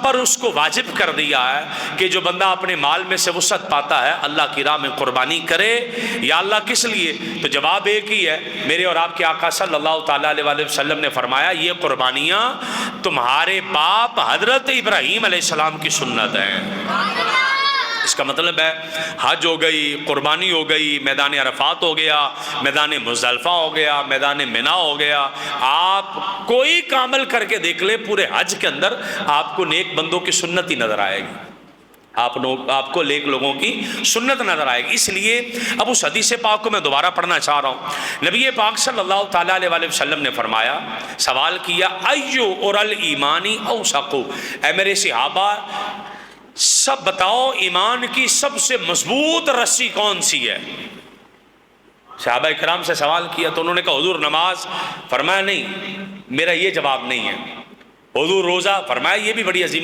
پر اس کو واجب کر دیا ہے کہ جو بندہ اپنے مال میں سے وسعت پاتا ہے اللہ کی راہ میں قربانی کرے۔ یا اللہ کس لیے؟ تو جواب ایک ہی ہے، میرے اور آپ کے آقا صلی اللہ تعالیٰ علیہ وسلم نے فرمایا یہ قربانیاں تمہارے باپ حضرت ابراہیم علیہ السلام کی سنت ہیں۔ اس کا مطلب ہے حج ہو گئی، قربانی ہو گئی، میدان عرفات ہو گیا، میدان مزدلفہ ہو گیا، میدان منا ہو گیا، آپ کوئی کامل کر کے دیکھ لیں پورے حج کے اندر آپ کو نیک بندوں کی سنت ہی نظر آئے گی، آپ کو نیک لوگوں کی سنت نظر آئے گی۔ اس لیے اب اس حدیث پاک کو میں دوبارہ پڑھنا چاہ رہا ہوں۔ نبی پاک صلی اللہ تعالیٰ علیہ وسلم نے فرمایا، سوال کیا ایو اورل ایمانی اوثق، اے میرے صحابہ سب بتاؤ ایمان کی سب سے مضبوط رسی کون سی ہے؟ صحابہ کرام سے سوال کیا تو انہوں نے کہا حضور نماز، فرمایا نہیں، میرا یہ جواب نہیں ہے۔ حضور روزہ، فرمایا یہ بھی بڑی عظیم